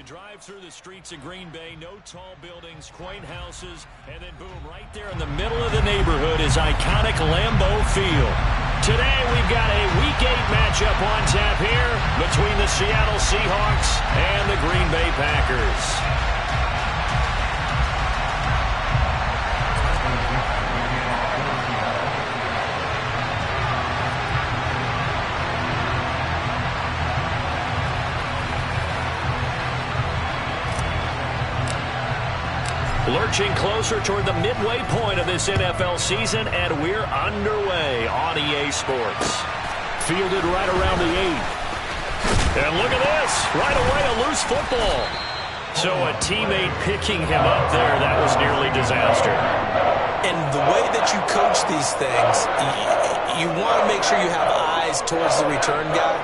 drive through the streets of Green Bay, no tall buildings, quaint houses, and then boom, right there in the middle of the neighborhood is iconic Lambeau Field. Today we've got a Week 8 matchup on tap here between the Seattle Seahawks and the Green Bay Packers. Lurching closer toward the midway point of this NFL season, and we're underway on EA Sports. Fielded right around the 8. And look at this. Right away, a loose football. So a teammate picking him up there, that was nearly disaster. And the way that you coach these things, you want to make sure you have eyes towards the return guy,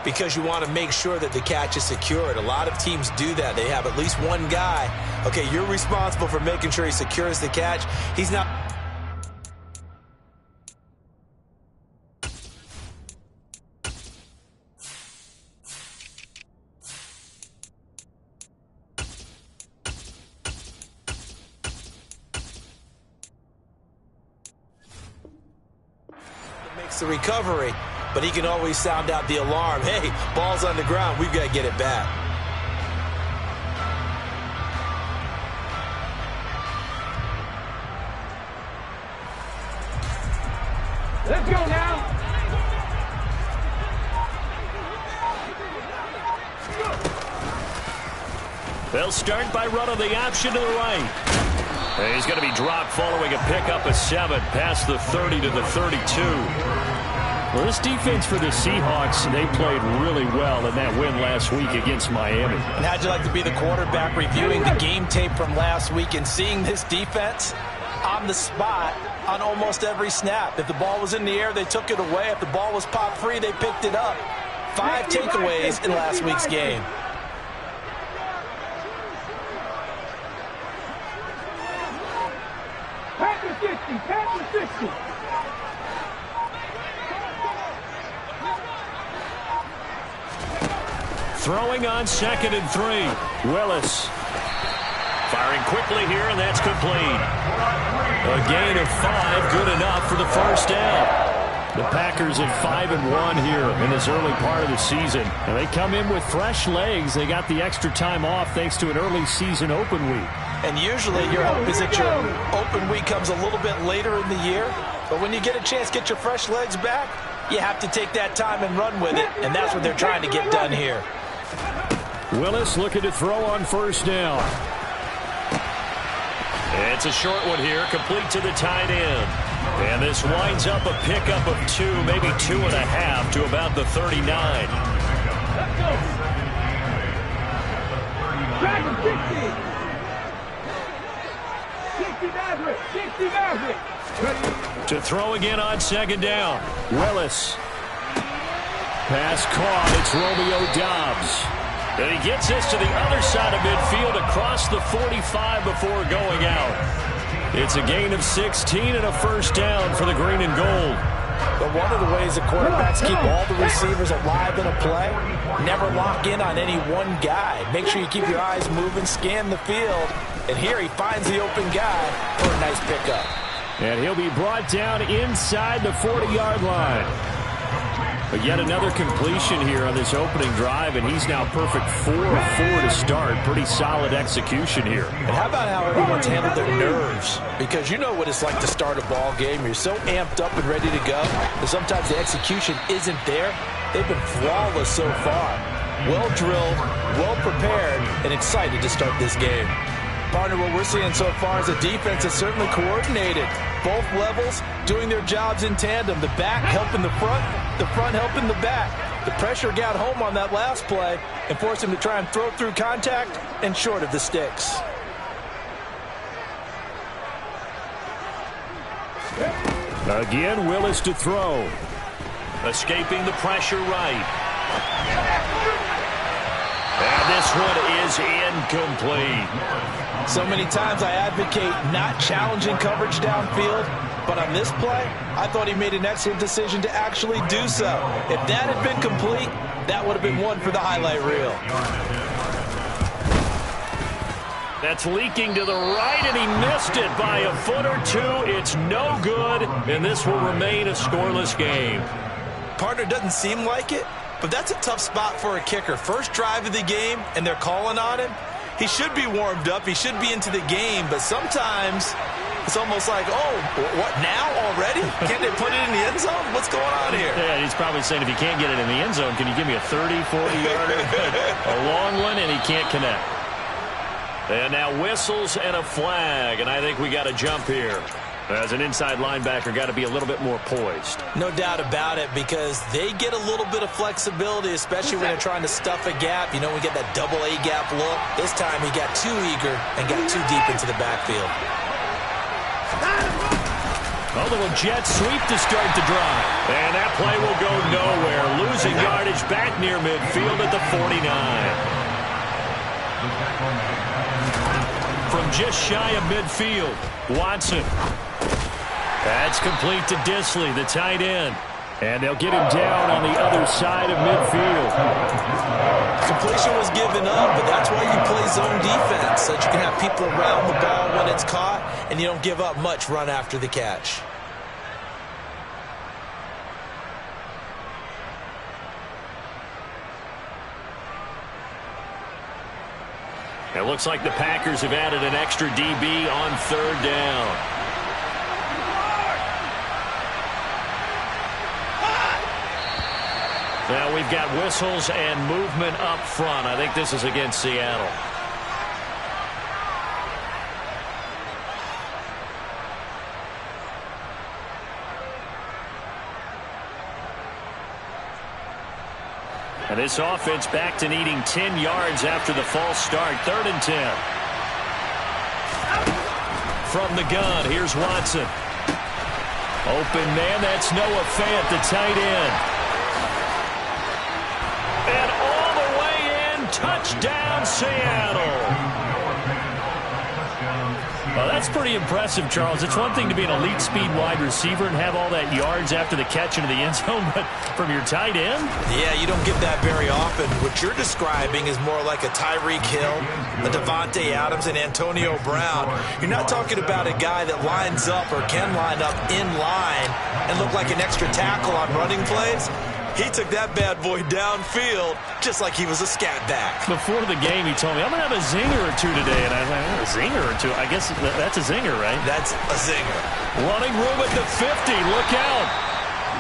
because you want to make sure that the catch is secured. A lot of teams do that. They have at least one guy. Okay, you're responsible for making sure he secures the catch. He's not... makes the recovery, but he can always sound out the alarm. Hey, ball's on the ground. We've got to get it back. Let's go now. They'll start by running the option to the right. And he's going to be dropped following a pickup of 7 past the 30 to the 32. Well, this defense for the Seahawks, they played really well in that win last week against Miami. And how'd you like to be the quarterback reviewing the game tape from last week and seeing this defense on the spot on almost every snap? If the ball was in the air, they took it away. If the ball was pop free, they picked it up. 5 takeaways in last week's game. Packers 60, Packers 60. Throwing on 2nd and 3. Willis firing quickly here, and that's complete. A gain of 5, good enough for the first down. The Packers at 5-1 here in this early part of the season. And they come in with fresh legs. They got the extra time off thanks to an early season open week. And usually your hope is that your open week comes a little bit later in the year. But when you get a chance to get your fresh legs back, you have to take that time and run with it. And that's what they're trying to get done here. Willis looking to throw on first down. It's a short one here, complete to the tight end. And this winds up a pickup of 2, maybe 2.5 to about the 39. Let's go. Packers 60. 60 Maverick. 60 Maverick. To throw again on 2nd down. Willis. Pass caught. It's Romeo Doubs. And he gets this to the other side of midfield across the 45 before going out. It's a gain of 16 and a first down for the green and gold. But one of the ways that quarterbacks keep all the receivers alive in a play, never lock in on any one guy. Make sure you keep your eyes moving, scan the field. And here he finds the open guy for a nice pickup. And he'll be brought down inside the 40-yard line. But yet another completion here on this opening drive, and he's now perfect 4 of 4 to start. Pretty solid execution here. And how about how everyone's handled their nerves? Because you know what it's like to start a ball game. You're so amped up and ready to go that sometimes the execution isn't there. They've been flawless so far. Well drilled, well prepared, and excited to start this game. Partner, what we're seeing so far is a defense that's certainly coordinated. Both levels doing their jobs in tandem. The back helping the front helping the back. The pressure got home on that last play and forced him to try and throw through contact and short of the sticks. Again, Willis to throw. Escaping the pressure right. And this one is incomplete. So many times I advocate not challenging coverage downfield, but on this play, I thought he made an excellent decision to actually do so. If that had been complete, that would have been one for the highlight reel. That's leaking to the right, and he missed it by a foot or two. It's no good, and this will remain a scoreless game. Partner, doesn't seem like it, but that's a tough spot for a kicker. First drive of the game, and they're calling on him. He should be warmed up. He should be into the game, but sometimes it's almost like, oh, what, now already? Can't they put it in the end zone? What's going on here? Yeah, he's probably saying, if you can't get it in the end zone, can you give me a 30, 40-yarder? A long one, and he can't connect. And now whistles and a flag, and I think we got to jump here. As an inside linebacker, got to be a little bit more poised. No doubt about it, because they get a little bit of flexibility, especially when they're trying to stuff a gap. You know, we get that double A gap look. This time he got too eager and got too deep into the backfield. A little jet sweep to start the drive. And that play will go nowhere. Losing yardage back near midfield at the 49. From just shy of midfield, Watson. That's complete to Disley, the tight end. And they'll get him down on the other side of midfield. Completion was given up, but that's why you play zone defense, so that you can have people around the ball when it's caught, and you don't give up much run after the catch. It looks like the Packers have added an extra DB on third down. Now we've got whistles and movement up front. I think this is against Seattle. And this offense back to needing 10 yards after the false start. 3rd and 10. From the gun, here's Watson. Open man, that's Noah Fant, the tight end. And all the way in, touchdown Seattle. Well, that's pretty impressive, Charles. It's one thing to be an elite speed wide receiver and have all that yards after the catch into the end zone, but from your tight end? Yeah, you don't get that very often. What you're describing is more like a Tyreek Hill, a Devontae Adams, and Antonio Brown. You're not talking about a guy that lines up or can line up in line and look like an extra tackle on running plays. He took that bad boy downfield just like he was a scat back. Before the game, he told me, I'm going to have a zinger or two today. And I was like, a zinger or two? I guess that's a zinger, right? That's a zinger. Running room at the 50. Look out.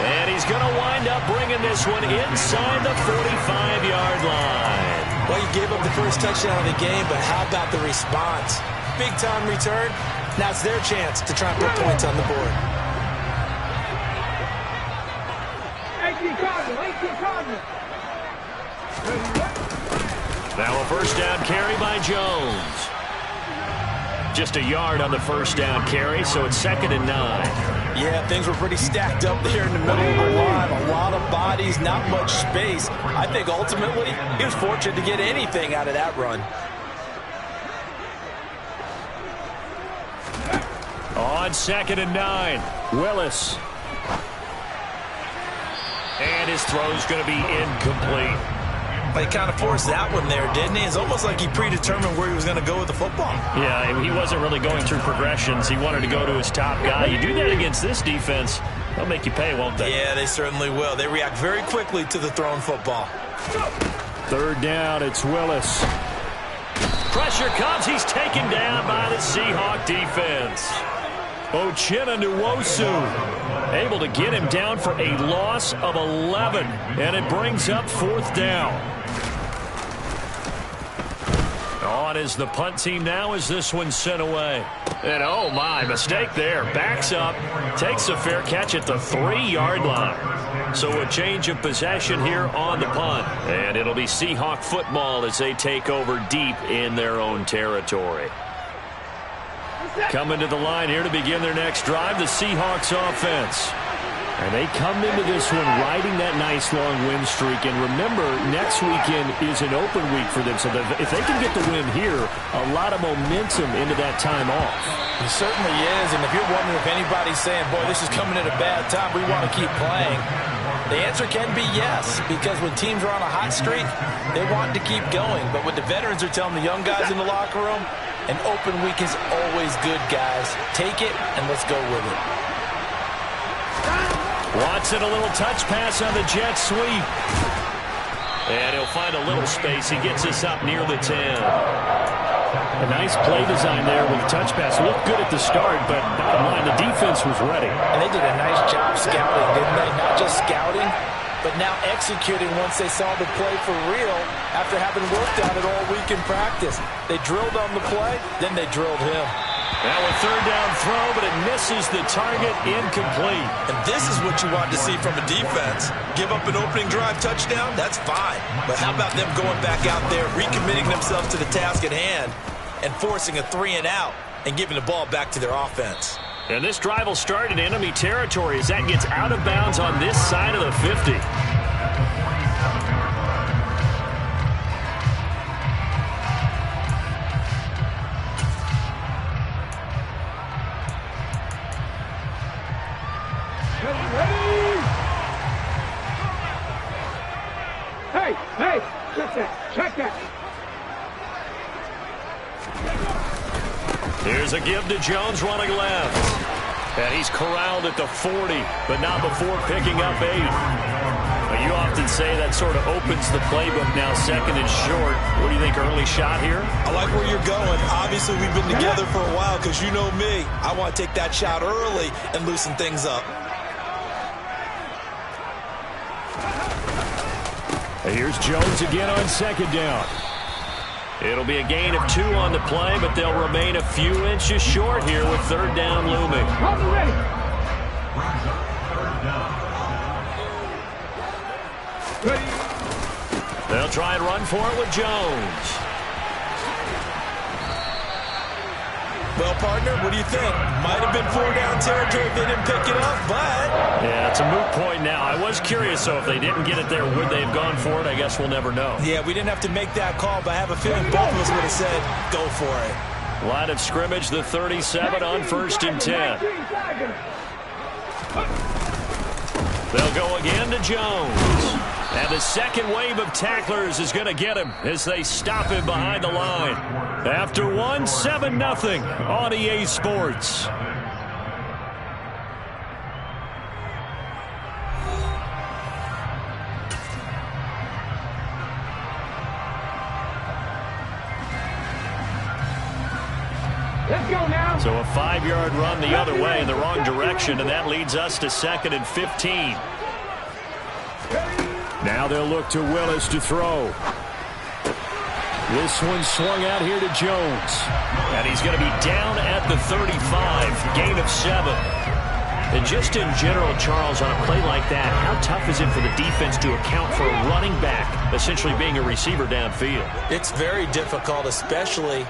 And he's going to wind up bringing this one inside the 45-yard line. Well, you gave up the first touchdown of the game, but how about the response? Big-time return. Now it's their chance to try and put points on the board. Now a first down carry by Jones. Just a yard on the first down carry, so it's 2nd and 9. Yeah, things were pretty stacked up there in the middle of the line. A lot of bodies, not much space. I think ultimately he was fortunate to get anything out of that run. On 2nd and 9, Willis. And his throw's going to be incomplete. He kind of forced that one there, didn't he? It's almost like he predetermined where he was going to go with the football. Yeah, he wasn't really going through progressions. He wanted to go to his top guy. You do that against this defense, they'll make you pay, won't they? Yeah, they certainly will. They react very quickly to the thrown football. 3rd down, it's Willis. Pressure comes. He's taken down by the Seahawk defense. Uchenna Nwosu able to get him down for a loss of 11, and it brings up 4th down. On is the punt team now as this one's sent away. And oh my, mistake there. Backs up, takes a fair catch at the 3-yard line. So a change of possession here on the punt. And it'll be Seahawk football as they take over deep in their own territory. Coming to the line here to begin their next drive, the Seahawks offense. And they come into this one riding that nice long win streak. And remember, next weekend is an open week for them. So if they can get the win here, a lot of momentum into that time off. It certainly is. And if you're wondering if anybody's saying, boy, this is coming at a bad time, we want to keep playing, the answer can be yes. Because when teams are on a hot streak, they want to keep going. But what the veterans are telling the young guys in the locker room, An open week is always good, guys. Take it, and let's go with it. Watson, a little touch pass on the jet sweep. And he'll find a little space. He gets us up near the 10. A nice play design there with the touch pass. Looked good at the start, but bottom line, the defense was ready. And they did a nice job scouting, didn't they? Not just scouting, but now executing once they saw the play for real after having worked on it all week in practice. They drilled on the play, then they drilled him. Now a third down throw, but it misses the target, incomplete. And this is what you want to see from a defense. Give up an opening drive touchdown, that's fine. But how about them going back out there, recommitting themselves to the task at hand, and forcing a 3-and-out and giving the ball back to their offense. And this drive will start in enemy territory as that gets out of bounds on this side of the 50. Hey, check that. Here's a give to Jones running left. And he's corralled at the 40, but not before picking up 8. Well, you often say that sort of opens the playbook now, second and short. What do you think, early shot here? I like where you're going. Obviously, we've been together for a while because you know me. I want to take that shot early and loosen things up. Here's Jones again on second down. It'll be a gain of 2 on the play, but they'll remain a few inches short here with third down looming. Ready. They'll try and run for it with Jones. Well, partner, what do you think? Might have been 4-down territory if they didn't pick it up, but... Yeah, it's a moot point now. I was curious, so if they didn't get it there, would they have gone for it? I guess we'll never know. Yeah, we didn't have to make that call, but I have a feeling both of us would have said, go for it. Line of scrimmage, the 37 on 1st and 10. They'll go again to Jones. And the second wave of tacklers is going to get him as they stop him behind the line. After one, 7-0 on EA Sports. Let's go now. So a 5-yard run the other way in the wrong direction, and that leads us to 2nd and 15. Now they'll look to Willis to throw. This one swung out here to Jones. And he's going to be down at the 35, gain of 7. And just in general, Charles, on a play like that, how tough is it for the defense to account for a running back essentially being a receiver downfield? It's very difficult, especially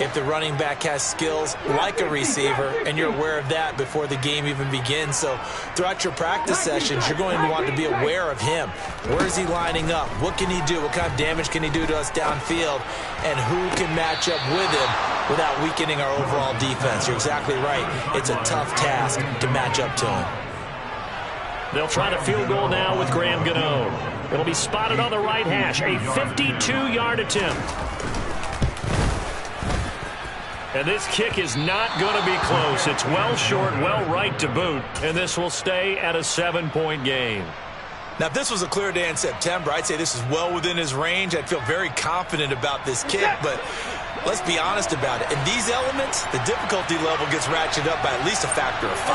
if the running back has skills like a receiver, and you're aware of that before the game even begins. So throughout your practice sessions, you're going to want to be aware of him. Where is he lining up? What can he do? What kind of damage can he do to us downfield? And who can match up with him without weakening our overall defense? You're exactly right. It's a tough task to match up to him. They'll try to field goal now with Graham Gano. It'll be spotted on the right hash, a 52-yard attempt. And this kick is not going to be close. It's well short, well right to boot, and this will stay at a 7-point game. Now, if this was a clear day in September, I'd say this is well within his range. I'd feel very confident about this kick, but let's be honest about it. In these elements, the difficulty level gets ratcheted up by at least a factor of 5.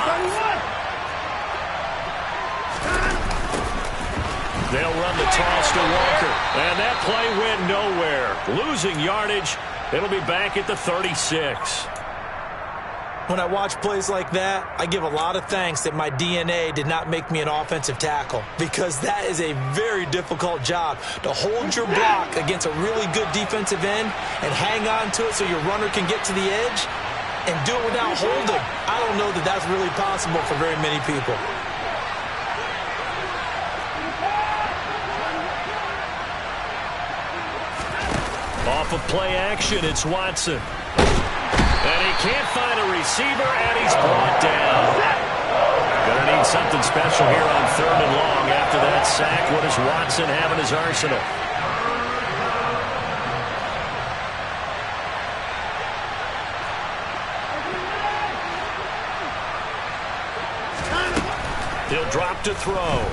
They'll run the toss to Walker, and that play went nowhere. Losing yardage. It'll be back at the 36. When I watch plays like that, I give a lot of thanks that my DNA did not make me an offensive tackle, because that is a very difficult job, to hold your block against a really good defensive end and hang on to it so your runner can get to the edge and do it without holding. I don't know that that's really possible for very many people. Off of play action, it's Watson. And he can't find a receiver, and he's brought down. Gonna need something special here on 3rd and long after that sack. What does Watson have in his arsenal? He'll drop to throw.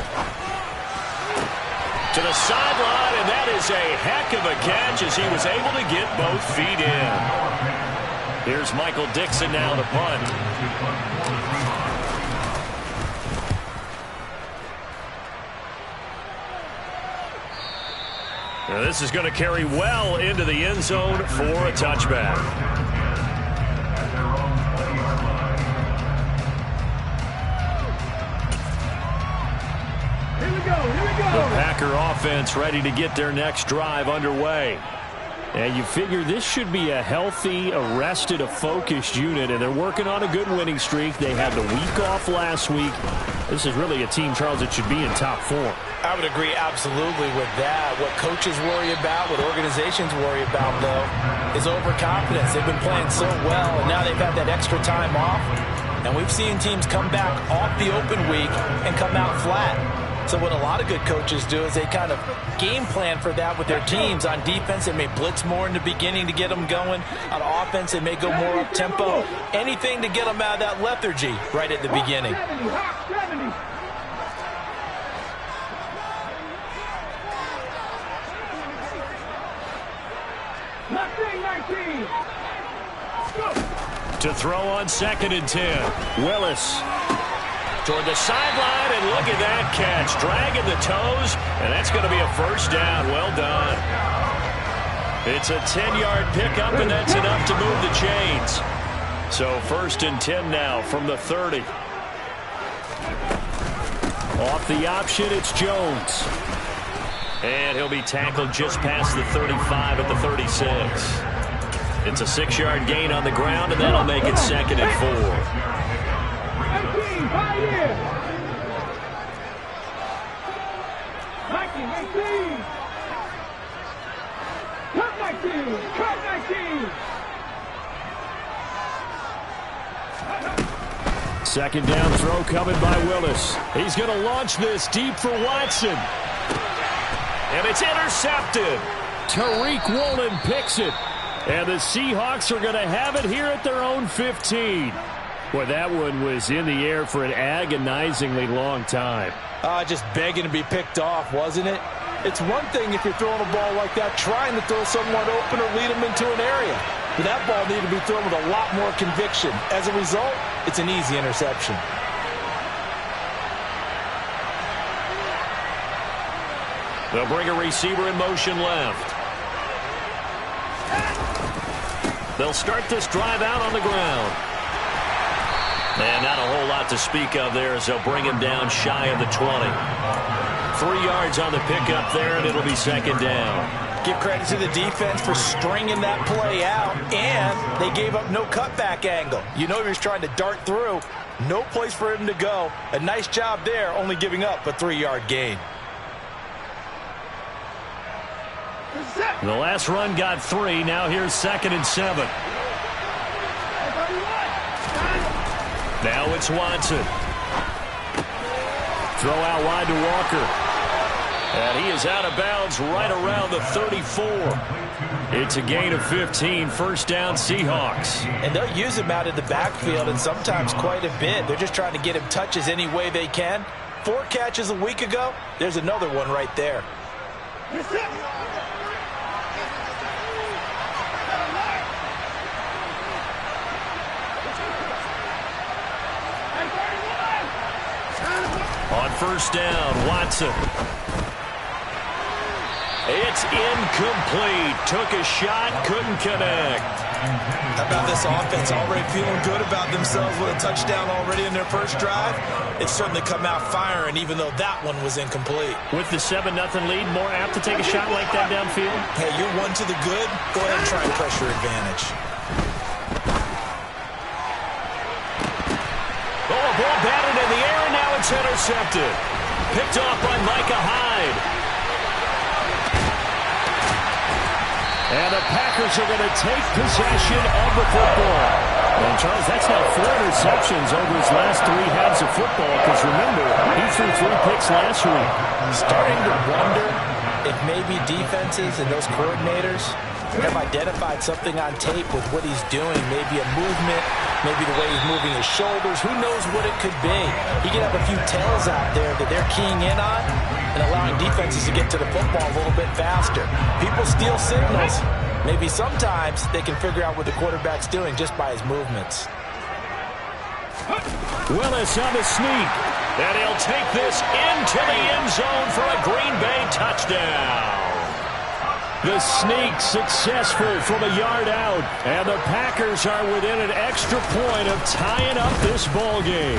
To the sideline, and that is a heck of a catch as he was able to get both feet in. Here's Michael Dixon now to punt. Now this is going to carry well into the end zone for a touchback. The Packer offense ready to get their next drive underway. And you figure this should be a healthy, a rested, a focused unit, and they're working on a good winning streak. They had the week off last week. This is really a team, Charles, that should be in top form. I would agree absolutely with that. What coaches worry about, what organizations worry about, though, is overconfidence. They've been playing so well, and now they've had that extra time off. And we've seen teams come back off the open week and come out flat. So what a lot of good coaches do is they kind of game plan for that with their teams. On defense, they may blitz more in the beginning to get them going. On offense, they may go more up-tempo. Anything to get them out of that lethargy right at the beginning. 19. To throw on 2nd and 10. Willis toward the sideline, and look at that catch. Dragging the toes, and that's going to be a first down. Well done. It's a 10-yard pickup, and that's enough to move the chains. So 1st and 10 now from the 30. Off the option, it's Jones. And he'll be tackled just past the 35 at the 36. It's a 6-yard gain on the ground, and that'll make it 2nd and 4. 19, 5 years. 19. Cut 19. Cut 19. 2nd down throw coming by Willis. He's going to launch this deep for Watson. And it's intercepted. Tariq Woolen picks it. And the Seahawks are going to have it here at their own 15. Boy, that one was in the air for an agonizingly long time. Just begging to be picked off, wasn't it? It's one thing if you're throwing a ball like that, trying to throw someone open or lead them into an area. But that ball needed to be thrown with a lot more conviction. As a result, it's an easy interception. They'll bring a receiver in motion left. They'll start this drive out on the ground. And not a whole lot to speak of there as they'll bring him down shy of the 20. 3 yards on the pickup there, and it'll be 2nd down. Give credit to the defense for stringing that play out, and they gave up no cutback angle. You know he was trying to dart through. No place for him to go. A nice job there, only giving up a 3-yard gain. The last run got 3. Now here's 2nd and 7. Now it's Watson. Throw out wide to Walker. And he is out of bounds right around the 34. It's a gain of 15. First down, Seahawks. And they'll use him out in the backfield, and sometimes quite a bit. They're just trying to get him touches any way they can. 4 catches a week ago. There's another one right there. On first down, Watson. It's incomplete. Took a shot, couldn't connect. How about this offense already feeling good about themselves with a touchdown already in their first drive? It's certainly come out firing, even though that one was incomplete. With the 7-0 lead, more apt to take a shot like that downfield? Hey, you're one to the good. Go ahead and try and press your advantage. Oh, a ball batted in the air, and now it's intercepted. Picked off by Micah Hyde. And the Packers are going to take possession of the football. And, Charles, that's now 4 interceptions over his last 3 halves of football. Because, remember, he threw 3 picks last week. Starting to wonder if maybe defenses and those coordinators have identified something on tape with what he's doing. Maybe a movement, maybe the way he's moving his shoulders. Who knows what it could be? He could have a few tells out there that they're keying in on and allowing defenses to get to the football a little bit faster. People steal signals. Maybe sometimes they can figure out what the quarterback's doing just by his movements. Willis on the sneak. And he'll take this into the end zone for a Green Bay touchdown. The sneak successful from a yard out. And the Packers are within an extra point of tying up this ball game.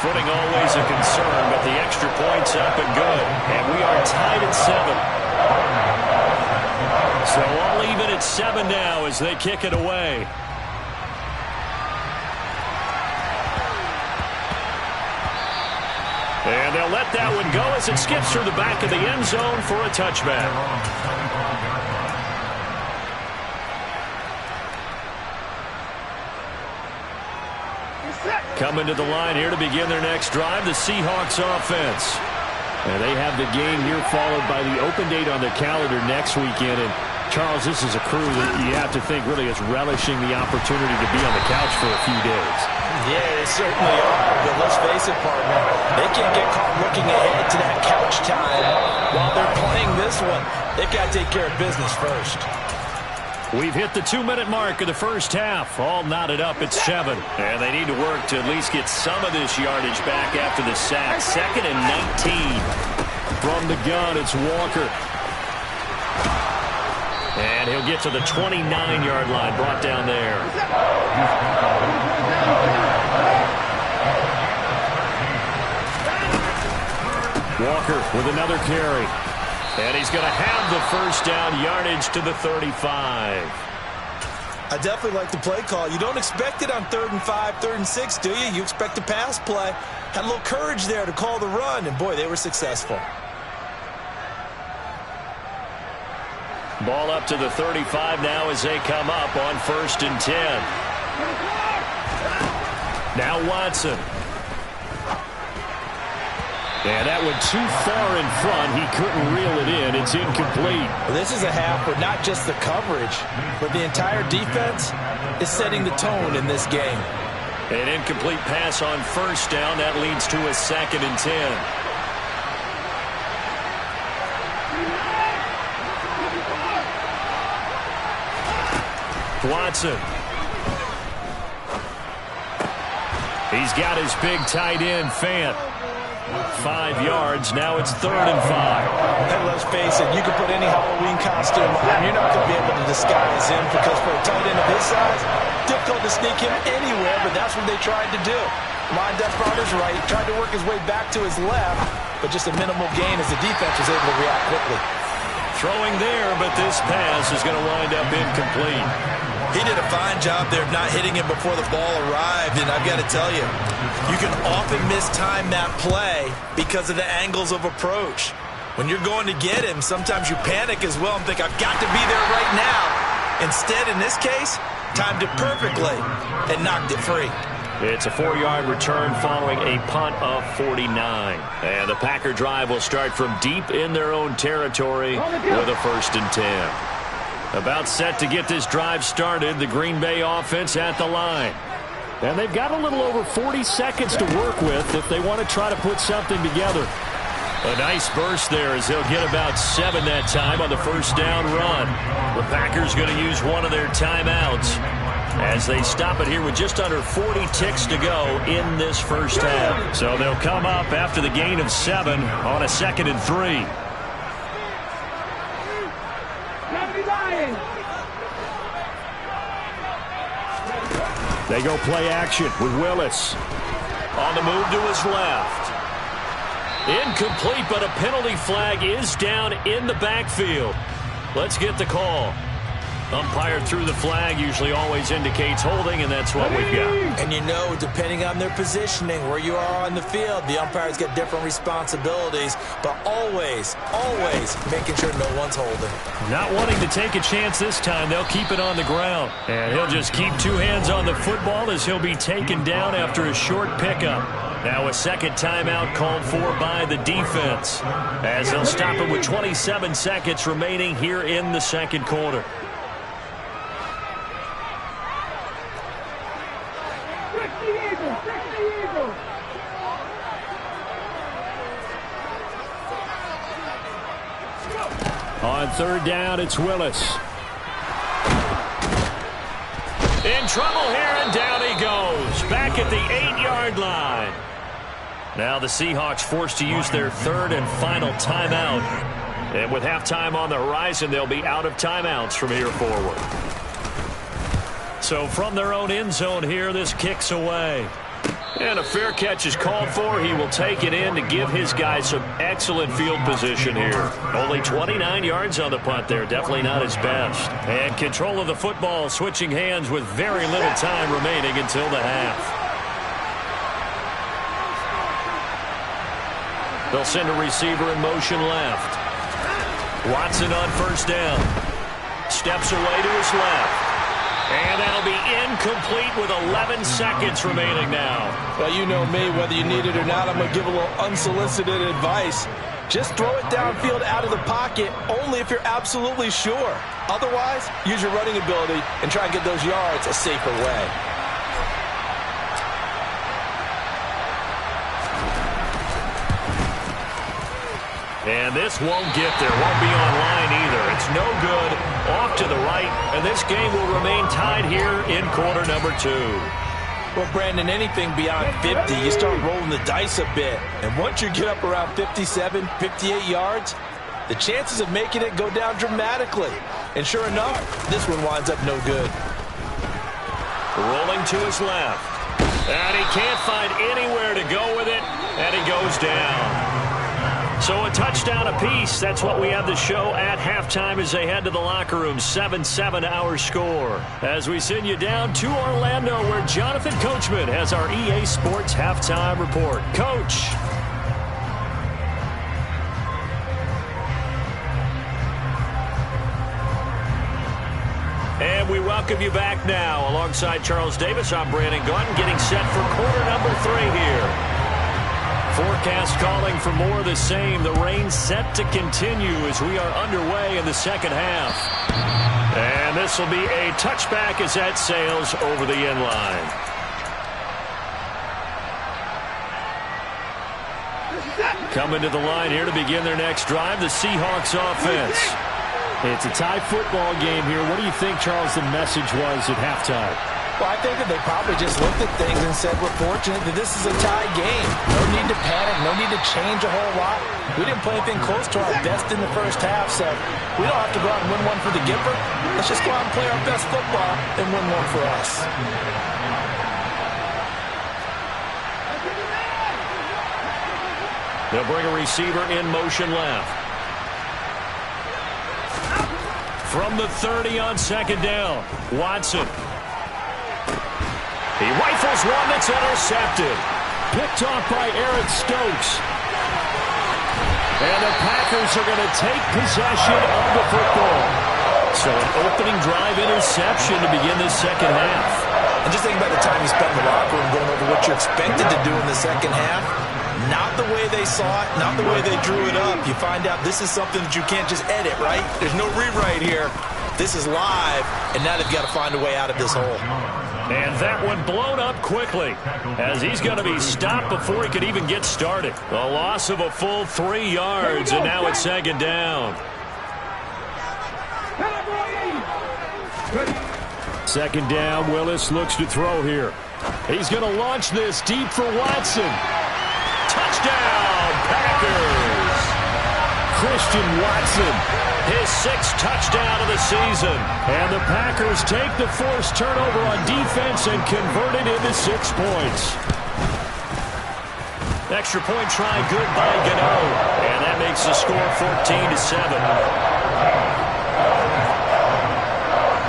Footing always a concern, but the extra point's up and good. And we are tied at 7. So all even at 7 now as they kick it away. And they'll let that one go as it skips through the back of the end zone for a touchback. Coming to the line here to begin their next drive, the Seahawks offense. And they have the game here followed by the open date on the calendar next weekend. And Charles, this is a crew that you have to think really is relishing the opportunity to be on the couch for a few days. Yeah, they certainly are, but let's face it, partner. They can't get caught looking ahead to that couch time while they're playing this one. They've got to take care of business first. We've hit the 2-minute mark of the first half. All knotted up at 7. And they need to work to at least get some of this yardage back after the sack. 2nd and 19. From the gun, it's Walker. And he'll get to the 29-yard line, brought down there. Walker with another carry. And he's going to have the first down yardage to the 35. I definitely like the play call. You don't expect it on 3rd and 5, 3rd and 6, do you? You expect a pass play. Had a little courage there to call the run, and boy, they were successful. Ball up to the 35 now as they come up on 1st and 10. Now Watson. And that went too far in front. He couldn't reel it in. It's incomplete. Well, this is a half where not just the coverage, but the entire defense is setting the tone in this game. An incomplete pass on 1st down. That leads to a 2nd and 10. Watson. He's got his big tight end, Fant. 5 yards. Now it's 3rd and 5. And let's face it, you can put any Halloween costume on. You're not going to be able to disguise him because for a tight end of his size, difficult to sneak him anywhere, but that's what they tried to do. Mondesbarner's right. Tried to work his way back to his left, but just a minimal gain as the defense was able to react quickly. Throwing there, but this pass is going to wind up incomplete. He did a fine job there of not hitting him before the ball arrived, and I've got to tell you, you can often mistime that play because of the angles of approach. When you're going to get him, sometimes you panic as well and think, I've got to be there right now. Instead, in this case, timed it perfectly and knocked it free. It's a 4-yard return following a punt of 49. And the Packer drive will start from deep in their own territory with a 1st and 10. About set to get this drive started, the Green Bay offense at the line. And they've got a little over 40 seconds to work with if they want to try to put something together. A nice burst there as they'll get about 7 that time on the 1st down run. The Packers going to use one of their timeouts as they stop it here with just under 40 ticks to go in this first half. So they'll come up after the gain of 7 on a 2nd and 3. They go play action with Willis. On the move to his left. Incomplete, but a penalty flag is down in the backfield. Let's get the call. Umpire threw the flag, usually always indicates holding, and that's what we've got. And you know, depending on their positioning, where you are on the field, the umpires get different responsibilities, but always, always making sure no one's holding. Not wanting to take a chance this time, they'll keep it on the ground. And he'll just keep 2 hands on the football as he'll be taken down after a short pickup. Now a second timeout called for by the defense, as they'll stop it with 27 seconds remaining here in the second quarter. On third down, it's Willis. In trouble here, and down he goes. Back at the 8-yard line. Now the Seahawks forced to use their third and final timeout. And with halftime on the horizon, they'll be out of timeouts from here forward. So from their own end zone here, this kicks away. And a fair catch is called for. He will take it in to give his guys some excellent field position here. Only 29 yards on the punt there. Definitely not his best. And control of the football switching hands with very little time remaining until the half. They'll send a receiver in motion left. Watson on first down. Steps away to his left. And that'll be incomplete with 11 seconds remaining now. Well, you know me, whether you need it or not, I'm going to give a little unsolicited advice. Just throw it downfield out of the pocket only if you're absolutely sure. Otherwise, use your running ability and try and get those yards a safer way. And this won't get there. Won't be online either. It's no good. Off to the right. And this game will remain tied here in quarter number 2. Well, Brandon, anything beyond 50, you start rolling the dice a bit. And once you get up around 57, 58 yards, the chances of making it go down dramatically. And sure enough, this one winds up no good. Rolling to his left. And he can't find anywhere to go with it. And he goes down. So a touchdown apiece. That's what we have the show at halftime as they head to the locker room. 7-7 our score. As we send you down to Orlando, where Jonathan Coachman has our EA Sports halftime report. Coach. And we welcome you back now. Alongside Charles Davis, I'm Brandon Gaudin, getting set for quarter number 3 here. Forecast calling for more of the same. The rain set to continue as we are underway in the second half. And this will be a touchback as that sails over the end line. Coming to the line here to begin their next drive, the Seahawks offense. It's a tie football game here. What do you think, Charles, the message was at halftime? Well, I think that they probably just looked at things and said, we're fortunate that this is a tie game. No need to panic. No need to change a whole lot. We didn't play anything close to our best in the first half, so we don't have to go out and win one for the Gipper. Let's just go out and play our best football and win one for us. They'll bring a receiver in motion left. From the 30 on second down, Watson. He rifles one that's intercepted. Picked off by Eric Stokes. And the Packers are going to take possession of the football. So an opening drive interception to begin this second half. And just think about the time you spent in the locker room going over what you're expected to do in the second half. Not the way they saw it, not the way they drew it up. You find out this is something that you can't just edit, right? There's no rewrite here. This is live, and now they've got to find a way out of this hole. And that one blown up quickly as he's going to be stopped before he could even get started. A loss of a full 3 yards, and now it's second down. Second down, Willis looks to throw here. He's going to launch this deep for Watson. Touchdown, Packers! Christian Watson. His 6th touchdown of the season. And the Packers take the forced turnover on defense and convert it into 6 points. Extra point try good by Gano. And that makes the score 14-7.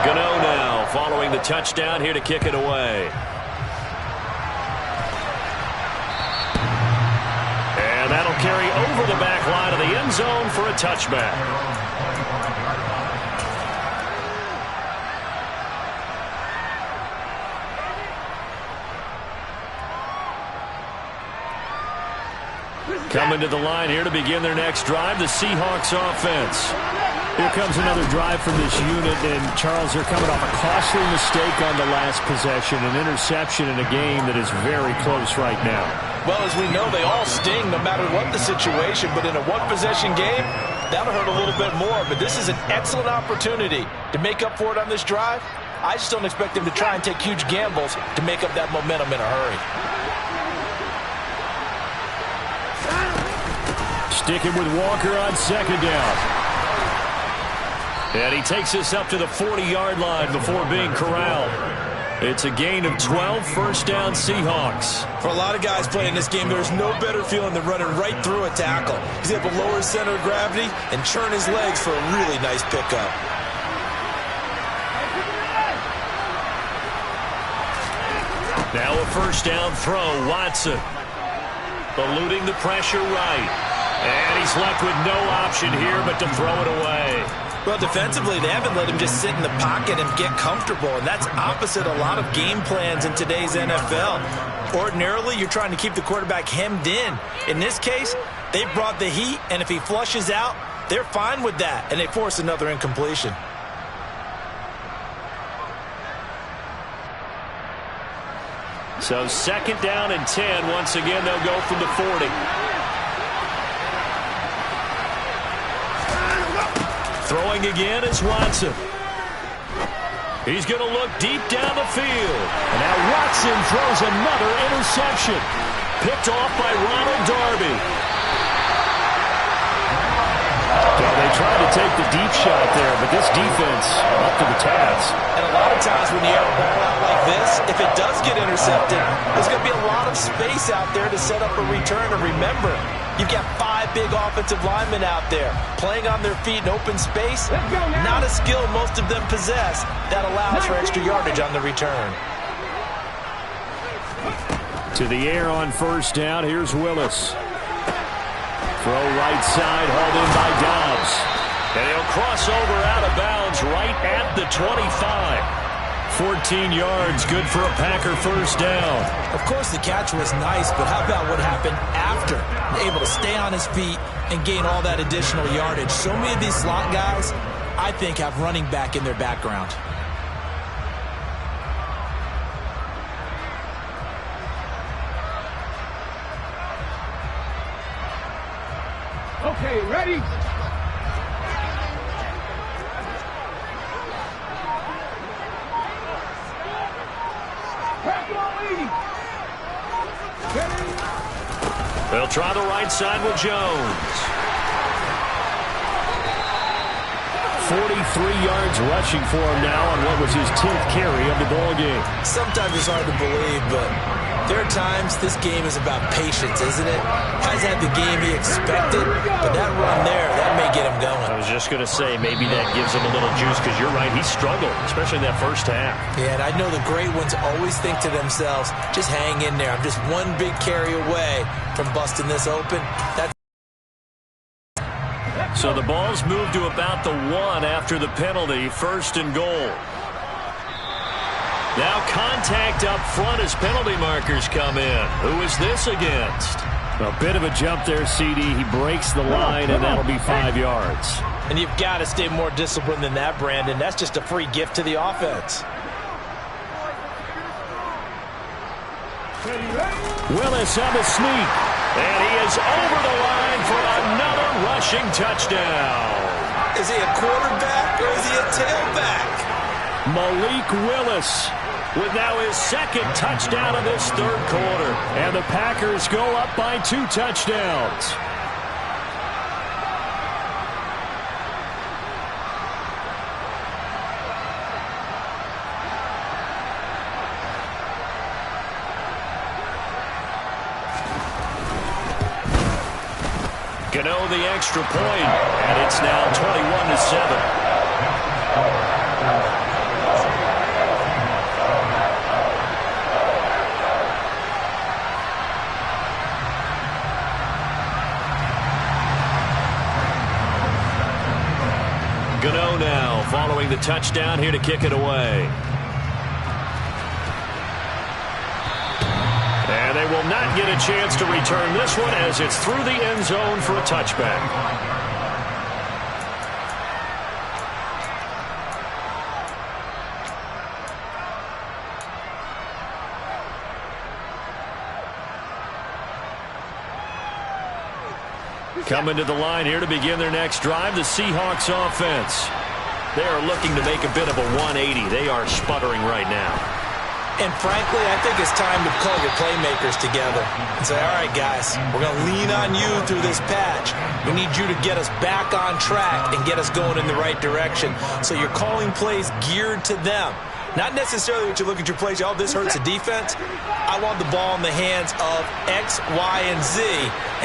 Gano now following the touchdown here to kick it away. And that'll carry over the back line of the end zone for a touchback. Coming to the line here to begin their next drive, the Seahawks offense. Here comes another drive from this unit, and Charles, they're coming off a costly mistake on the last possession, an interception in a game that is very close right now. Well, as we know, they all sting no matter what the situation, but in a one-possession game, that'll hurt a little bit more. But this is an excellent opportunity to make up for it on this drive. I just don't expect them to try and take huge gambles to make up that momentum in a hurry. Sticking with Walker on second down. And he takes us up to the 40-yard line before being corralled. It's a gain of 12, first down Seahawks. For a lot of guys playing this game, there's no better feeling than running right through a tackle. He's able to lower his center of gravity and churn his legs for a really nice pickup. Now a first down throw, Watson. Eluding the pressure right. And he's left with no option here but to throw it away. Well, defensively, they haven't let him just sit in the pocket and get comfortable, and that's opposite a lot of game plans in today's NFL. Ordinarily, you're trying to keep the quarterback hemmed in. In this case, they brought the heat, and if he flushes out, they're fine with that, and they force another incompletion. So second down and 10. Once again, they'll go from the 40. Throwing again is Watson. He's going to look deep down the field. And now Watson throws another interception. Picked off by Ronald Darby. Well, they tried to take the deep shot there, but this defense up to the task. And a lot of times when you have a ball out like this, if it does get intercepted, there's going to be a lot of space out there to set up a return. And remember, you've got 5 big offensive linemen out there playing on their feet in open space. Not a skill most of them possess that allows for extra yardage on the return. To the air on first down, here's Willis. Throw right side, hauled in by Dobbs. And he'll cross over out of bounds right at the 25. 14 yards, good for a Packer first down. Of course, the catch was nice, but how about what happened after? Able to stay on his feet and gain all that additional yardage. So many of these slot guys, I think, have running back in their background. Okay, ready? They'll try the right side with Jones. 43 yards rushing for him now on what was his 10th carry of the ball game. Sometimes it's hard to believe, but there are times this game is about patience, isn't it? Hasn't had the game he expected, but that run there, that may get him going. I was just going to say, maybe that gives him a little juice, because you're right, he struggled, especially in that first half. Yeah, and I know the great ones always think to themselves, just hang in there. I'm just one big carry away from busting this open. That's So the ball's moved to about the 1 after the penalty, first and goal. Now contact up front as penalty markers come in. Who is this against? A bit of a jump there, CD. He breaks the line, and that'll be 5 yards. And you've got to stay more disciplined than that, Brandon. That's just a free gift to the offense. Willis on the sneak. And he is over the line for another rushing touchdown. Is he a quarterback or is he a tailback? Malik Willis with now his second touchdown of this third quarter. And the Packers go up by 2 touchdowns. Gano the extra point, and it's now 21-7. Gano now following the touchdown here to kick it away. And they They will not get a chance to return this one as it's through the end zone for a touchback. Coming to the line here to begin their next drive, the Seahawks offense. They are looking to make a bit of a 180. They are sputtering right now. And frankly, I think it's time to call your playmakers together and say, all right, guys, we're going to lean on you through this patch. We need you to get us back on track and get us going in the right direction. So you're calling plays geared to them. Not necessarily that you look at your plays, oh, this hurts the defense. I want the ball in the hands of X, Y, and Z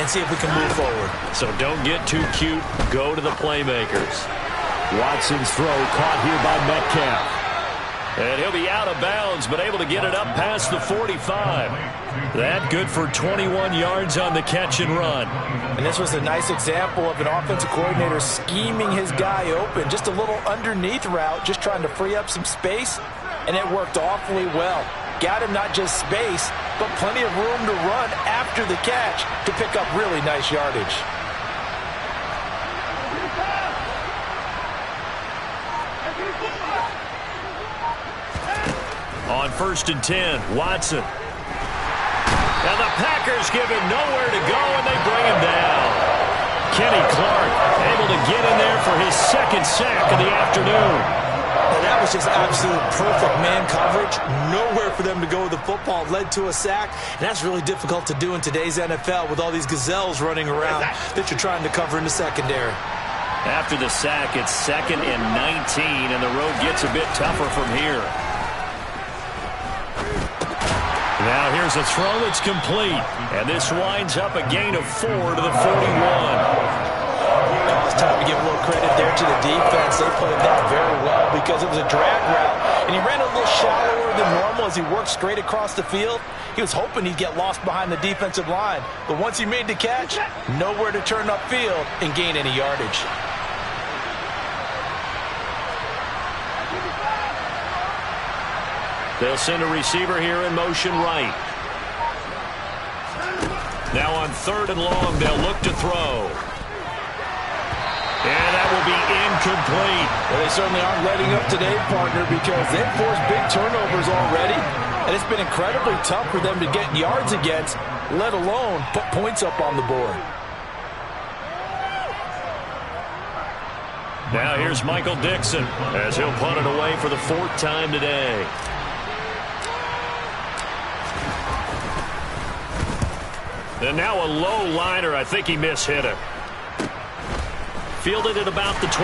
and see if we can move forward. So don't get too cute. Go to the playmakers. Watson's throw caught here by Metcalf. And he'll be out of bounds, but able to get it up past the 45. That good for 21 yards on the catch and run. And this was a nice example of an offensive coordinator scheming his guy open. Just a little underneath route, just trying to free up some space, and it worked awfully well. Got him not just space, but plenty of room to run after the catch to pick up really nice yardage. On 1st and 10, Watson. And the Packers give him nowhere to go, and they bring him down. Kenny Clark able to get in there for his second sack of the afternoon. And that was just absolute perfect man coverage. Nowhere for them to go with the football. Led to a sack, and that's really difficult to do in today's NFL with all these gazelles running around that you're trying to cover in the secondary. After the sack, it's 2nd and 19, and the road gets a bit tougher from here. Now here's a throw that's complete, and this winds up a gain of 4 to the 41. Oh, it's time to give a little credit there to the defense. They played that very well because it was a drag route, and he ran a little shallower than normal as he worked straight across the field. He was hoping he'd get lost behind the defensive line, but once he made the catch, nowhere to turn upfield and gain any yardage. They'll send a receiver here in motion right. Now on 3rd and long, they'll look to throw. And that will be incomplete. Well, they certainly aren't letting up today, partner, because they've forced big turnovers already. And it's been incredibly tough for them to get yards against, let alone put points up on the board. Now here's Michael Dixon as he'll punt it away for the 4th time today. And now a low liner. I think he mishit it. Fielded at about the 28.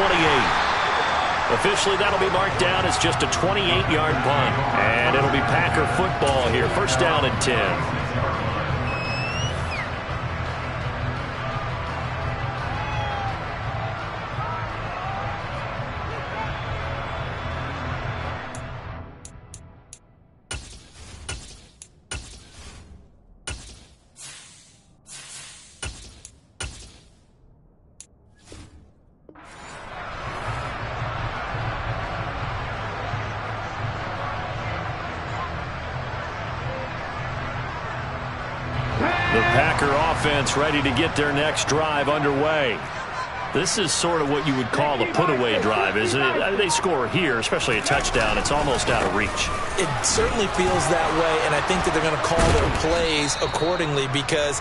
Officially, that'll be marked down as just a 28-yard punt. And it'll be Packer football here. 1st down and 10. The Packer offense ready to get their next drive underway. This is sort of what you would call a put-away drive, isn't it? They score here, especially a touchdown. It's almost out of reach. It certainly feels that way, and I think that they're going to call their plays accordingly because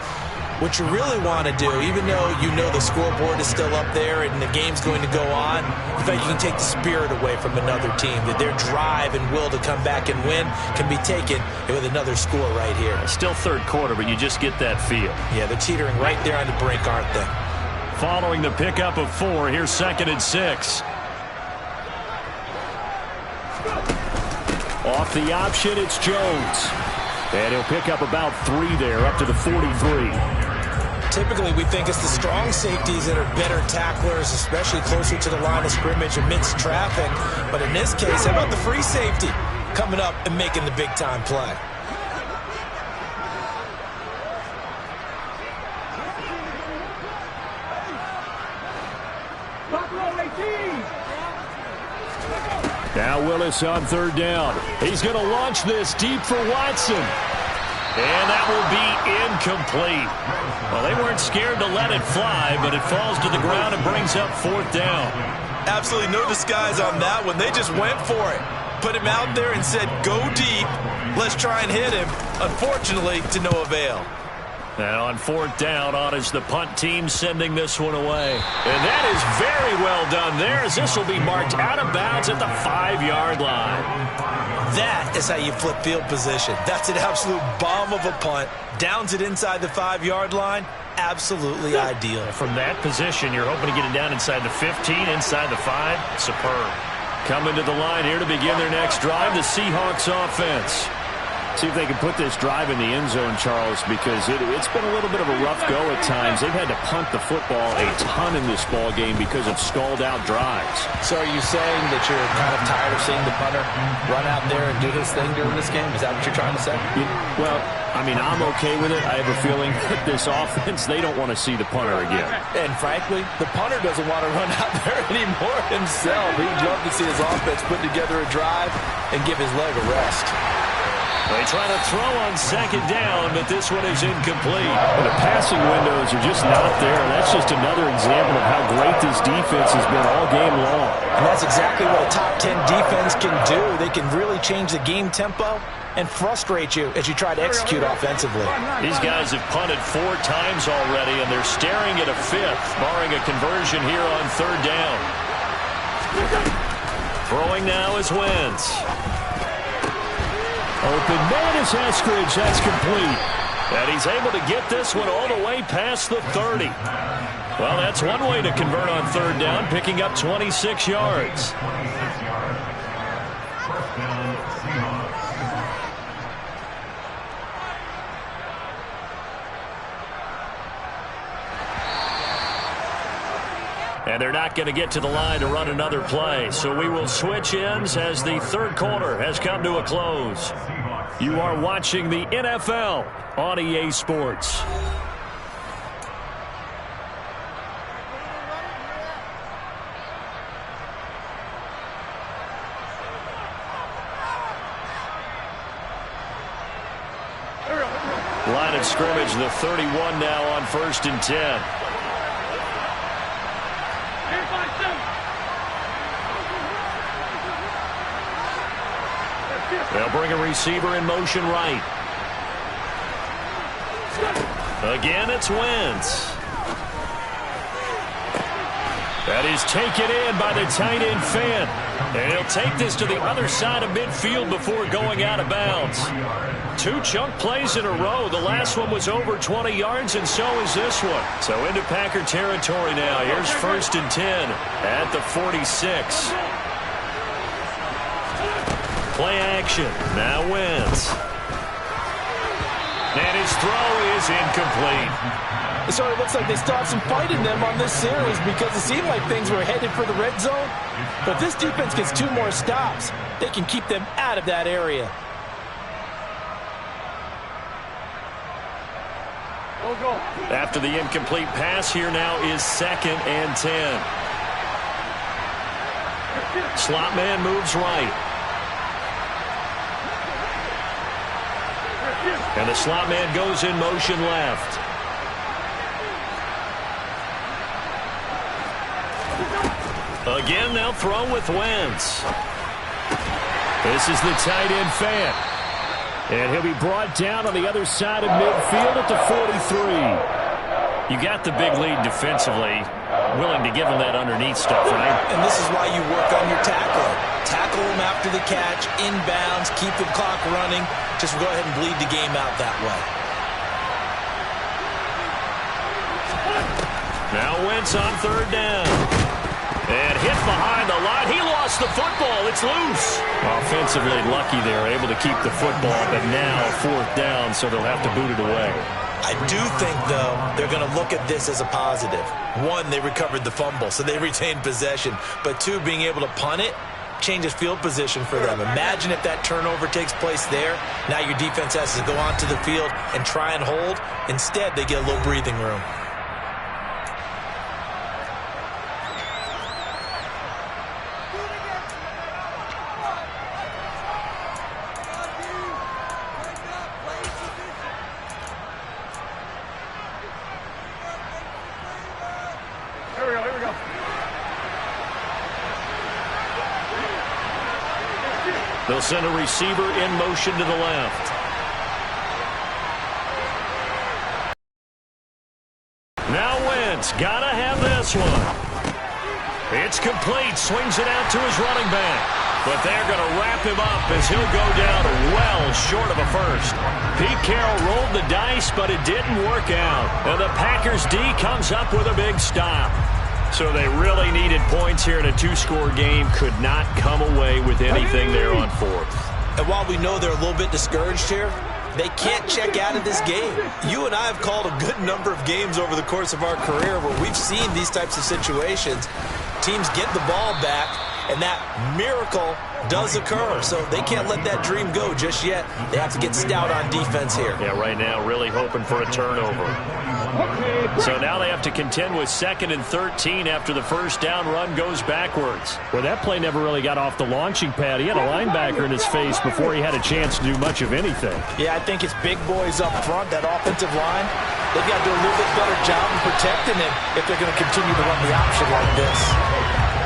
what you really want to do, even though you know the scoreboard is still up there and the game's going to go on, in fact, you can take the spirit away from another team, that their drive and will to come back and win can be taken with another score right here. Still 3rd quarter, but you just get that feel. Yeah, they're teetering right there on the brink, aren't they? Following the pickup of 4, here's 2nd and 6. Off the option, it's Jones. And he'll pick up about 3 there, up to the 43. Typically, we think it's the strong safeties that are better tacklers, especially closer to the line of scrimmage amidst traffic. But in this case, how about the free safety coming up and making the big-time play? Now Willis on 3rd down. He's going to launch this deep for Watson. And that will be incomplete. Well, they weren't scared to let it fly, but it falls to the ground and brings up 4th down. Absolutely no disguise on that one. They just went for it. Put him out there and said, go deep. Let's try and hit him. Unfortunately, to no avail. And on 4th down, on is the punt team sending this one away. And that is very well done there, as this will be marked out of bounds at the 5-yard line. That is how you flip field position. That's an absolute bomb of a punt. Downs it inside the 5-yard line. Absolutely ideal. From that position, you're hoping to get it down inside the 15, inside the 5. Superb. Coming to the line here to begin their next drive, the Seahawks offense. See if they can put this drive in the end zone, Charles, because it's been a little bit of a rough go at times. They've had to punt the football a ton in this ball game because of stalled-out drives. So are you saying that you're kind of tired of seeing the punter run out there and do his thing during this game? Is that what you're trying to say? Well, I mean, I'm okay with it. I have a feeling that this offense, they don't want to see the punter again. And frankly, the punter doesn't want to run out there anymore himself. He'd love to see his offense put together a drive and give his leg a rest. They try to throw on 2nd down, but this one is incomplete. The passing windows are just not there. That's just another example of how great this defense has been all game long. And that's exactly what a top 10 defense can do. They can really change the game tempo and frustrate you as you try to execute offensively. These guys have punted 4 times already, and they're staring at a 5th, barring a conversion here on 3rd down. Throwing now is Wentz. Open man is Eskridge. That's complete. And he's able to get this one all the way past the 30. Well, that's one way to convert on 3rd down, picking up 26 yards. And they're not going to get to the line to run another play. So we will switch ends as the 3rd quarter has come to a close. You are watching the NFL on EA Sports. Line of scrimmage, the 31 now on 1st and 10. They'll bring a receiver in motion right. Again, it's Wentz. That is taken in by the tight end Fant. And he'll take this to the other side of midfield before going out of bounds. 2 chunk plays in a row. The last one was over 20 yards, and so is this one. So into Packer territory now. Here's 1st and 10 at the 46. Play action. Now Wentz. And his throw is incomplete. So it looks like they still have some fight in them on this series because it seemed like things were headed for the red zone. But if this defense gets 2 more stops, they can keep them out of that area. After the incomplete pass, here now is 2nd and 10. Slot man moves right. And the slot man goes in motion left. Again, they'll throw with Wentz. This is the tight end Fant. And he'll be brought down on the other side of midfield at the 43. You got the big lead defensively. Willing to give him that underneath stuff, right? And this is why you work on your tackling. Tackle him after the catch, inbounds, keep the clock running. Just go ahead and bleed the game out that way. Now Wentz on 3rd down. And hit behind the line. He lost the football. It's loose. Offensively lucky they were able to keep the football, but now 4th down, so they'll have to boot it away. I do think, though, they're going to look at this as a positive. 1, they recovered the fumble, so they retained possession. But 2, being able to punt it changes field position for them. Imagine if that turnover takes place there. Now your defense has to go onto the field and try and hold. Instead, they get a little breathing room. He'll send a receiver in motion to the left. Now Wentz, gotta have this one. It's complete, swings it out to his running back. But they're going to wrap him up as he'll go down well short of a first. Pete Carroll rolled the dice, but it didn't work out. And the Packers D comes up with a big stop. So they really needed points here in a two-score game. Could not come away with anything there on fourth. And while we know they're a little bit discouraged here, they can't check out of this game. You and I have called a good number of games over the course of our career where we've seen these types of situations. Teams get the ball back, and that miracle does occur. So they can't let that dream go just yet. They have to get stout on defense here. Yeah, right now really hoping for a turnover. So now they have to contend with 2nd and 13 after the first down run goes backwards. Well, that play never really got off the launching pad. He had a linebacker in his face before he had a chance to do much of anything. Yeah, I think it's big boys up front, that offensive line. They've got to do a little bit better job of protecting him if they're going to continue to run the option like this.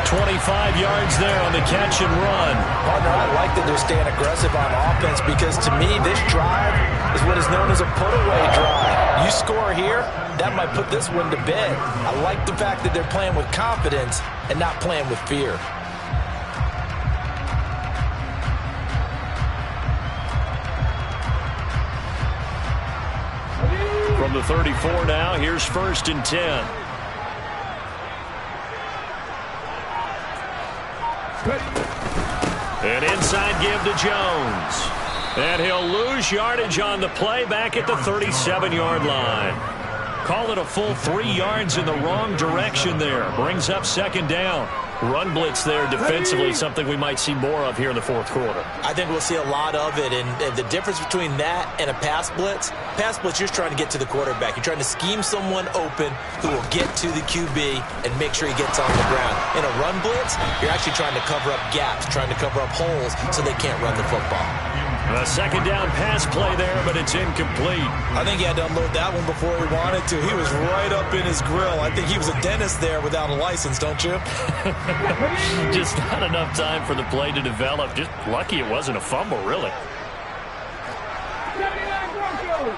25 yards there on the catch and run. Partner, I like that they're staying aggressive on offense because to me, this drive is what is known as a put-away drive. You score here, that might put this one to bed. I like the fact that they're playing with confidence and not playing with fear. From the 34 now, here's 1st and 10. An inside give to Jones. And he'll lose yardage on the play back at the 37-yard line. Call it a full 3 yards in the wrong direction there. Brings up 2nd down. Run blitz there defensively, something we might see more of here in the fourth quarter. I think we'll see a lot of it, and the difference between that and a pass blitz, you're just trying to get to the quarterback. You're trying to scheme someone open who will get to the QB and make sure he gets on the ground. In a run blitz, you're actually trying to cover up gaps, trying to cover up holes so they can't run the football. A 2nd down pass play there, but it's incomplete. I think he had to unload that one before he wanted to. He was right up in his grill. I think he was a dentist there without a license, don't you? Just not enough time for the play to develop. Just lucky it wasn't a fumble, really. 79 Broncos.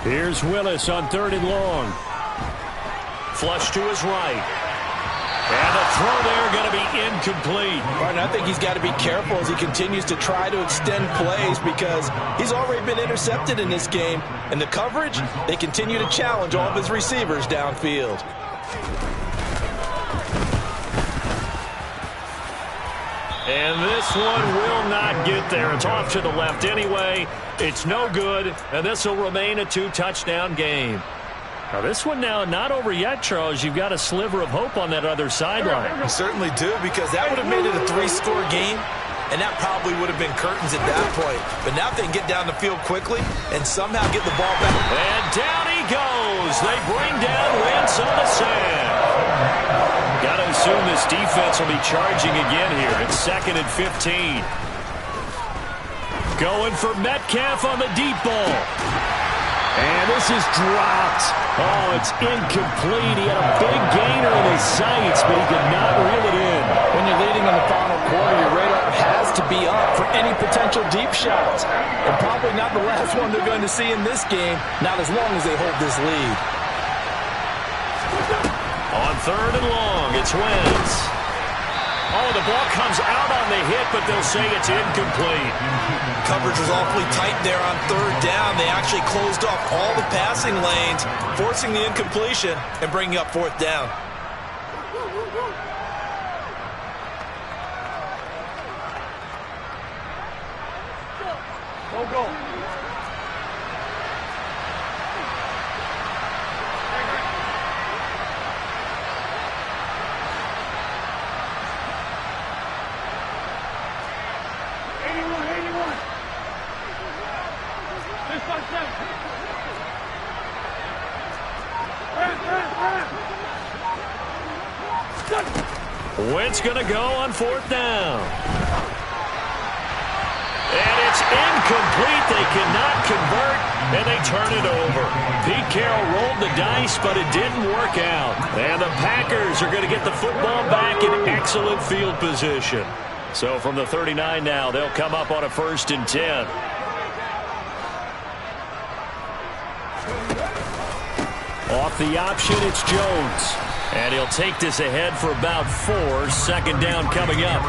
Here's Willis on 3rd and long. Flush to his right. And the throw there going to be incomplete. Martin, I think he's got to be careful as he continues to try to extend plays because he's already been intercepted in this game. And the coverage, they continue to challenge all of his receivers downfield. And this one will not get there. It's off to the left anyway. It's no good, and this will remain a 2-touchdown game. Now this one now not over yet, Charles. You've got a sliver of hope on that other sideline. You certainly do, because that would have made it a 3-score game, and that probably would have been curtains at that point. But now if they can get down the field quickly and somehow get the ball back. And down he goes. They bring down Wentz on the sand. Got to assume this defense will be charging again here. It's 2nd and 15. Going for Metcalf on the deep ball. And this is dropped. Oh, it's incomplete. He had a big gainer in his sights, but he could not reel it in. When you're leading in the final quarter, your radar has to be up for any potential deep shots. And probably not the last one they're going to see in this game, not as long as they hold this lead. On 3rd and long, it's Wentz. Oh, the ball comes out on the hit, but they'll say it's incomplete. Coverage was awfully tight there on 3rd down. They actually closed off all the passing lanes, forcing the incompletion and bringing up 4th down. Go. Wentz going to go on 4th down. And It's incomplete. They cannot convert, and they turn it over. Pete Carroll rolled the dice, but it didn't work out. And the Packers are going to get the football back in excellent field position. So from the 39 now, they'll come up on a 1st and 10. Off the option, it's Jones. And he'll take this ahead for about 4. 2nd down coming up.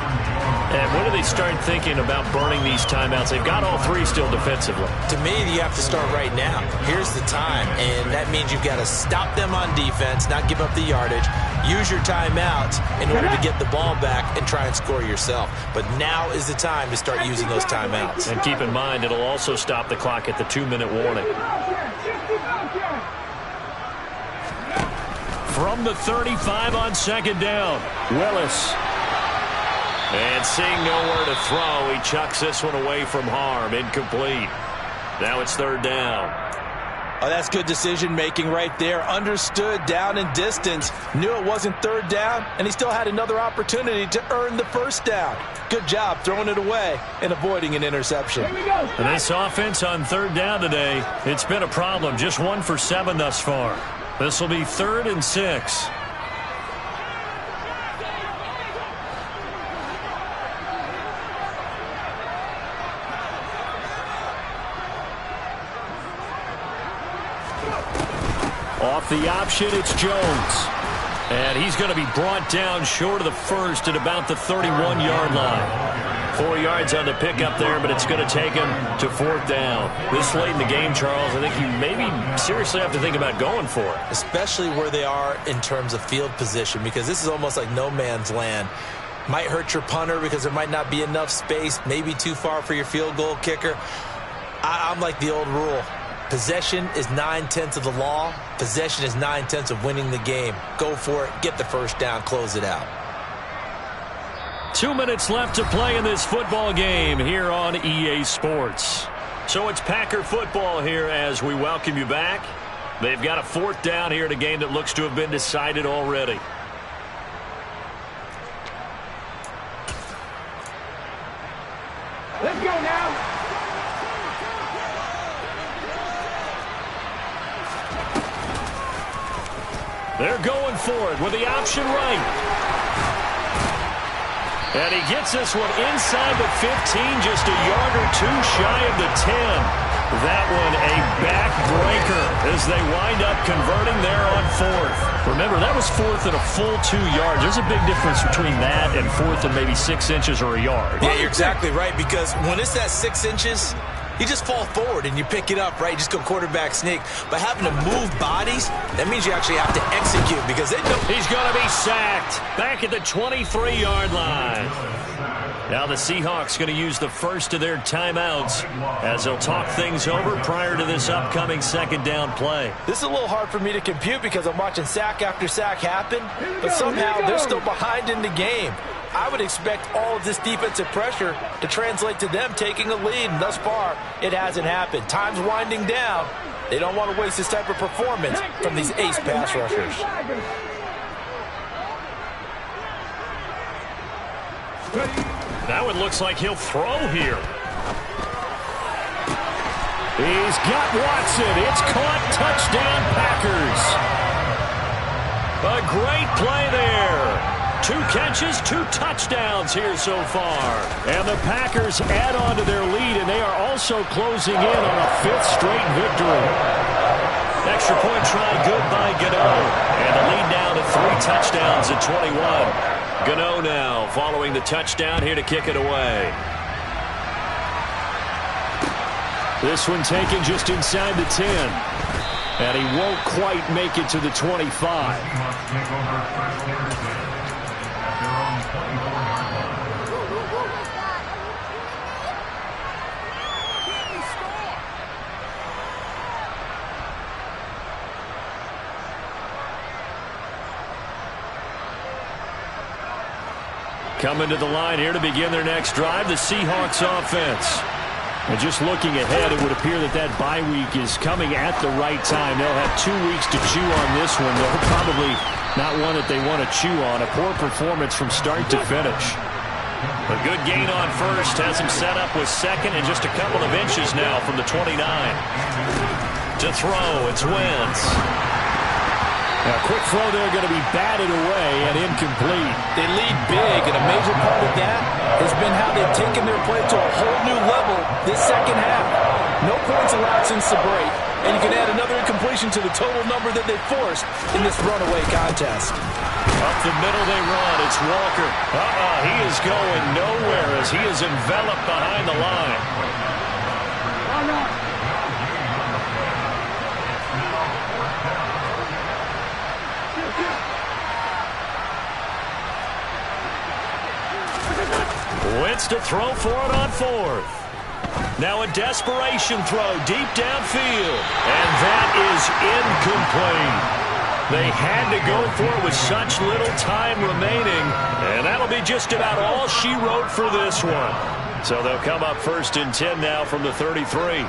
And when do they start thinking about burning these timeouts? They've got all 3 still defensively. To me, you have to start right now. Here's the time, and that means you've got to stop them on defense, not give up the yardage, use your timeouts in order to get the ball back and try and score yourself. But now is the time to start using those timeouts. And keep in mind, it'll also stop the clock at the 2-minute warning. From the 35 on 2nd down, Willis. And seeing nowhere to throw, he chucks this one away from harm. Incomplete. Now it's 3rd down. Oh, that's good decision-making right there. Understood down and distance. Knew it wasn't 3rd down, and he still had another opportunity to earn the 1st down. Good job throwing it away and avoiding an interception. And this offense on 3rd down today, it's been a problem. Just 1 for 7 thus far. This will be 3rd and 6. Off the option, it's Jones. And he's going to be brought down short of the 1st at about the 31-yard line. 4 yards on the pickup there, but it's going to take him to 4th down. This late in the game, Charles, I think you maybe seriously have to think about going for it. Especially where they are in terms of field position, because this is almost like no man's land. Might hurt your punter because there might not be enough space, maybe too far for your field goal kicker. I'm like the old rule. Possession is 9/10 of the law. Possession is 9/10 of winning the game. Go for it. Get the 1st down. Close it out. 2 minutes left to play in this football game here on EA Sports. So it's Packer football here as we welcome you back. They've got a 4th down here in a game that looks to have been decided already. Let's go now. They're going for it with the option right. And he gets this one inside the 15, just a yard or 2 shy of the 10. That one a backbreaker as they wind up converting there on 4th. Remember, that was 4th and a full 2 yards. There's a big difference between that and 4th and maybe 6 inches or a yard. Yeah, you're exactly right, because when it's that 6 inches, you just fall forward and you pick it up, right? You just go quarterback sneak. But having to move bodies, that means you actually have to execute because they know. He's going to be sacked back at the 23-yard line. Now the Seahawks going to use the first of their timeouts as they'll talk things over prior to this upcoming 2nd down play. This is a little hard for me to compute because I'm watching sack after sack happen, but somehow they're still behind in the game. I would expect all of this defensive pressure to translate to them taking a lead, and thus far, it hasn't happened. Time's winding down. They don't want to waste this type of performance from these ace pass rushers. Now it looks like he'll throw here. He's got Watson. It's caught. Touchdown, Packers. A great play there. 2 catches, 2 touchdowns here so far. And the Packers add on to their lead, and they are also closing in on a 5th straight victory. Extra point try good by Gano. And the lead down to 3 touchdowns at 21. Gano now following the touchdown here to kick it away. This one taken just inside the 10. And he won't quite make it to the 25. Coming to the line here to begin their next drive, the Seahawks offense. And just looking ahead, it would appear that that bye week is coming at the right time. They'll have 2 weeks to chew on this one, though probably not one that they want to chew on. A poor performance from start to finish. A good gain on first has him set up with second and just a couple of inches now from the 29. To throw, it's Wentz. A quick throw there going to be batted away and incomplete. They lead big, and a major part of that has been how they've taken their play to a whole new level this second half. No points allowed since the break, and you can add another incompletion to the total number that they forced in this runaway contest. Up the middle they run. It's Walker. He is going nowhere as he is enveloped behind the line. Wentz to throw for it on fourth. Now a desperation throw deep downfield. And that is incomplete. They had to go for it with such little time remaining. And that'll be just about all she wrote for this one. So they'll come up 1st and 10 now from the 33.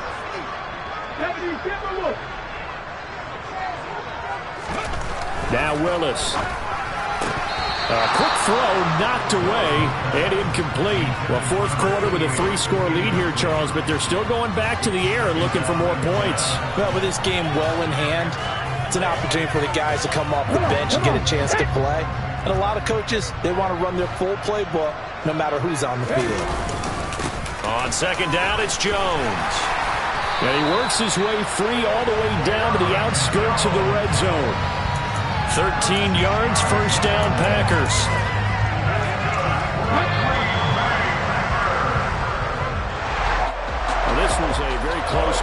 Now Willis. A quick throw knocked away and incomplete. Well, fourth quarter with a 3-score lead here, Charles, but they're still going back to the air and looking for more points. Well, with this game well in hand, it's an opportunity for the guys to come off the bench and get a chance to play. And a lot of coaches, they want to run their full playbook no matter who's on the field. On second down, it's Jones. And he works his way free all the way down to the outskirts of the red zone. 13 yards, first down, Packers. Well, this was a very close